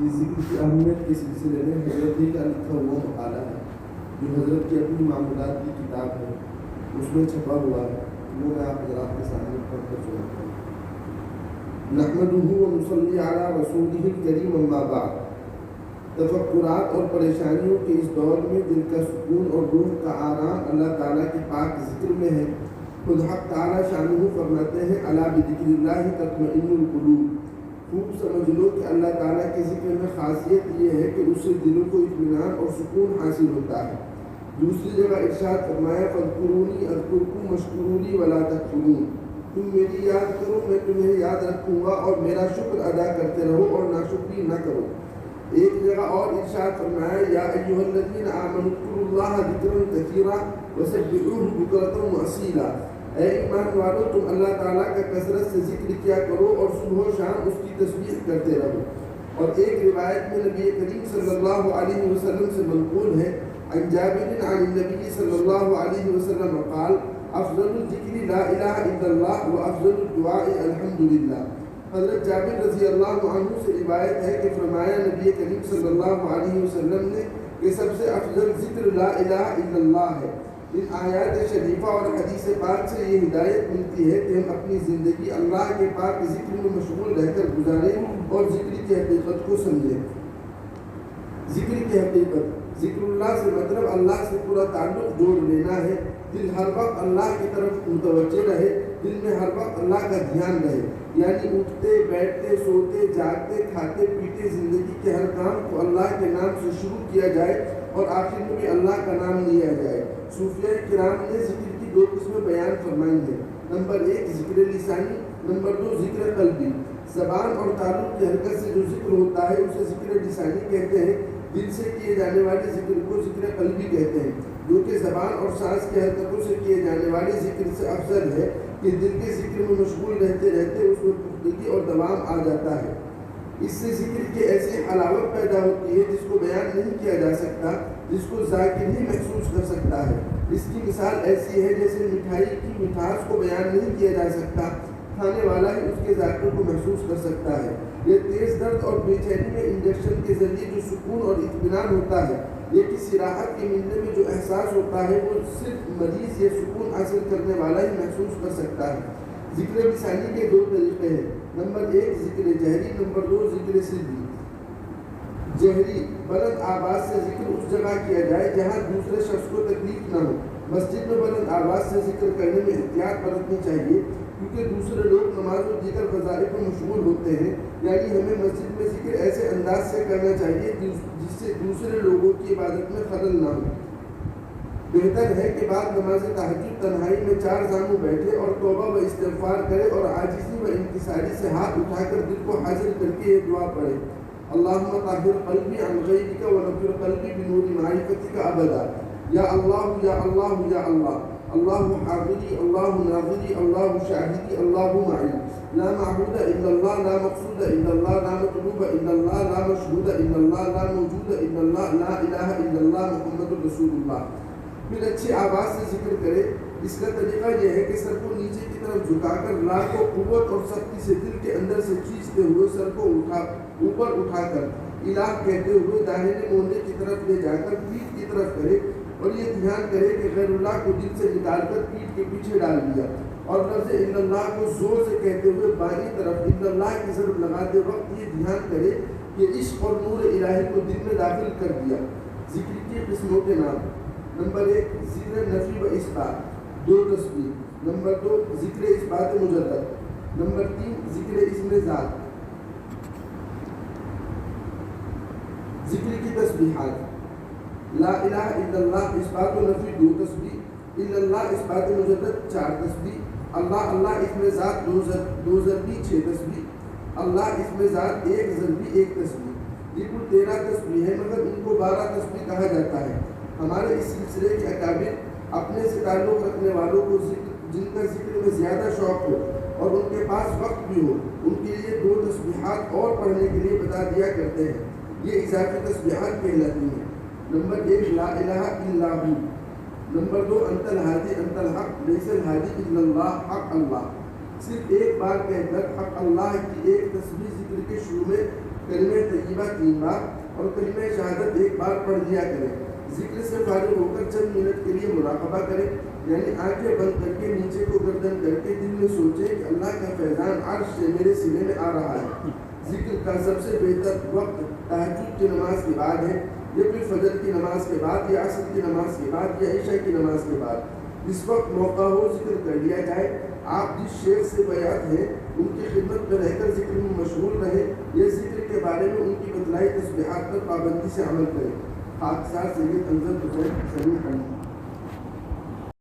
یہ ذکر کی اہمیت کے سلسلے میں حضرت کا لکھا ہوا مقالہ ہے جو حضرت کی اپنی معمولات کی کتاب ہے، اس میں چھپا ہوا ہے، وہ میں آپ حضرات کے سامنے پڑھ کر سناتا ہوں۔ نحمدہ ونصلی علی رسولہ الکریم، اما بعد۔ تفکرات اور پریشانیوں کے اس دور میں دل کا سکون اور روح کا آرام اللہ تعالیٰ کے پاک ذکر میں ہے۔ خود حق تعالیٰ شانہ فرماتے ہیں، الا بذکر اللہ تطمئن القلوب۔ خوب سمجھ لو کہ اللہ تعالیٰ کے ذکر میں خاصیت یہ ہے کہ اس سے دلوں کو اطمینان اور سکون حاصل ہوتا ہے۔ دوسری جگہ ارشاد فرمایا، فاذکرونی اذکرکم واشکروا ولا تکفرون۔ تم میری یاد کرو، میں تمہیں یاد رکھوں گا، اور میرا شکر ادا کرتے رہو اور ناشکری نہ کرو۔ ایک جگہ اور ارشاد فرمایا، یا ایھا الذین آمنوا اذکروا اللہ ذکرا کثیرا وسبحوہ بکرۃ واصیلا۔ اے ایمان والو، تم اللہ تعالیٰ کا کثرت سے ذکر کیا کرو اور صبح و شام اس کی تسبیح کرتے رہو۔ اور ایک روایت میں نبی کریم صلی اللہ علیہ وسلم سے منقول ہے، عن جابر عن النبی صلی اللہ علیہ وسلم قال، افضل الذکر لا الہ الا اللہ وافضل الدعاء الحمد للہ۔ حضرت جابر رضی اللہ عنہ سے روایت ہے کہ فرمایا، نبی کریم صلی اللہ علیہ وسلم نے کہ سب سے افضل ذکر لا الہ الا اللہ ہے۔ ان آیات شریفہ اور حدیث پاک سے یہ ہدایت ملتی ہے کہ ہم اپنی زندگی اللہ کے پاک ذکر میں مشغول رہ کر گزاریں اور ذکر کی حقیقت کو سمجھیں۔ ذکر کی حقیقت، ذکر اللہ سے مطلب اللہ سے پورا تعلق جوڑ لینا ہے۔ دل ہر وقت اللہ کی طرف متوجہ رہے، دل میں ہر وقت اللہ کا دھیان رہے، یعنی اٹھتے بیٹھتے سوتے جاگتے کھاتے پیتے زندگی کے ہر کام کو اللہ کے نام سے شروع کیا جائے اور آخر میں بھی اللہ کا نام لیا جائے۔ صوفیاء کرام نے ذکر کی دو قسمیں بیان فرمائی ہیں، نمبر 1 ذکر لسانی، نمبر 2 ذکر قلبی۔ زبان اور تعلق کی حرکت سے جو ذکر ہوتا ہے اسے ذکر لسانی کہتے ہیں، دل سے کیے جانے والے ذکر کو ذکر قلبی کہتے ہیں، جو کہ زبان اور سانس کی حرکتوں سے کیے جانے والے ذکر سے افضل ہے کہ دل کے ذکر میں مشغول رہتے رہتے اس میں پختگی اور دوام آ جاتا ہے۔ اس سے ذکر کی ایسی حلاوت پیدا ہوتی ہے جس کو بیان نہیں کیا جا سکتا، جس کو ذاکر ہی محسوس کر سکتا ہے۔ اس کی مثال ایسی ہے جیسے مٹھائی کی مٹھاس کو بیان نہیں کیا جا سکتا، کھانے والا ہی اس کے ذائقے کو محسوس کر سکتا ہے۔ یہ تیز درد اور بے چینی میں انجیکشن کے ذریعے جو سکون اور اطمینان ہوتا ہے، یہ کسی راحت کے ملنے میں جو احساس ہوتا ہے، وہ صرف مریض یہ سکون حاصل کرنے والا ہی محسوس کر سکتا ہے۔ ذکر لسانی کے 2 طریقے ہیں، نمبر 1 ذکر جہری، نمبر 2 ذکر سری۔ جہری بلند آواز سے ذکر اس جگہ کیا جائے جہاں دوسرے شخص کو تکلیف نہ ہو۔ مسجد میں بلند آواز سے ذکر کرنے میں احتیاط برتنی چاہیے، کیونکہ دوسرے لوگ نماز و دیگر وظائف میں مشغول ہوتے ہیں، یعنی ہمیں مسجد میں ذکر ایسے انداز سے کرنا چاہیے جس سے دوسرے لوگوں کی عبادت میں خلل نہ ہو۔ بہتر ہے کہ بعد نماز تہجد تنہائی میں 4 زانوں بیٹھے اور توبہ و استغفار کرے اور عاجزی و انکساری سے ہاتھ اٹھا کر دل کو حاضر کر کے یہ دعا پڑھے، اللہم طہر قلبی عن غیرک ونور قلبی بنور معرفتک ابدا۔ یا اللہ یا اللہ یا اللہ، اللہ حاضری اللہ ناظری اللہ شاہدی اللہ معی، لا معبود الا اللہ، لا مقصود الا اللہ، لا مطلوب الا اللہ، لا مشہود الا اللہ، لا موجود الا اللہ، لا الہ الا اللہ، محمد رسول اللہ۔ پھر اچھی آواز سے ذکر کرے۔ اس کا طریقہ یہ ہے کہ سر کو نیچے کی طرف جھکا کر لا کو قوت اور سختی سے دل کے اندر سے کھینچتے ہوئے سر کو اوپر اٹھا کر الہ کہتے ہوئے داہنے موندے کی طرف لے جا کر پیٹھ کی طرف کرے، اور یہ دھیان کرے کہ غیر اللہ کو دل سے نکال کر پیٹھ کے پیچھے ڈال دیا، اور لفظ الا اللہ کو زور سے کہتے ہوئے بائیں طرف الا اللہ کی ضرب لگاتے وقت یہ دھیان کرے کہ عشق اور نور الہی کو دل میں داخل کر دیا۔ ذکر کی قسموں کے نام، نمبر 1 ذکر نفی و اثبات 2 تسبیح، نمبر 2 ذکر اثبات مجدد، نمبر 3 ذکر اسم ذات۔ ذکر کی تسبیحات، لا الہ الا اللہ اثبات و نفی 2 تسبیح، الا اللہ اثبات مجدد 4 تسبیح، اللہ اللہ اسم ذات 2 ضربی 6 تسبیح، اللہ اسم ذات 1 ضربی 1 تسبیح۔ یہ کل 13 تسبیح ہے، مگر ان کو 12 تسبیح کہا جاتا ہے۔ ہمارے اس سلسلے کے اکابر اپنے سے تعلق رکھنے والوں کو جن کا ذکر میں زیادہ شوق ہو اور ان کے پاس وقت بھی ہو، ان کے لیے 2 تسبیحات اور پڑھنے کے لیے بتا دیا کرتے ہیں، یہ اضافی تسبیحات کہلاتی ہیں۔ نمبر 1 لا الہ الا ہو، نمبر 2 انت الہادی انت الحق لیس الہادی الا اللہ، حق اللہ۔ صرف ایک بار کہہ کر حق اللہ کی ایک تسبیح ذکر کے شروع میں کلمہ طیبہ 3 بار اور کلمہ شہادت 1 بار پڑھ دیا کریں۔ ذکر سے فارغ ہو کر چند منٹ کے لیے مراقبہ کریں، یعنی آنکھیں بند کر کے نیچے کو گردن کر کے دل میں سوچیں کہ اللہ کا فیضان عرش سے میرے سینے میں آ رہا ہے۔ ذکر کا سب سے بہتر وقت تہجد کی نماز کے بعد ہے، یا پھر فجر کی نماز کے بعد، یا عصر کی نماز کے بعد، یا عشاء کی نماز کے بعد۔ جس وقت موقع ہو ذکر کر لیا جائے۔ آپ جس شیخ سے بیعت ہیں ان کی خدمت میں رہ کر ذکر میں مشغول رہیں، یا ذکر کے بارے میں ان کی بتلائی تسبیحات پر پابندی سے عمل کریں۔ خاکسار سید انظر حسین سلیم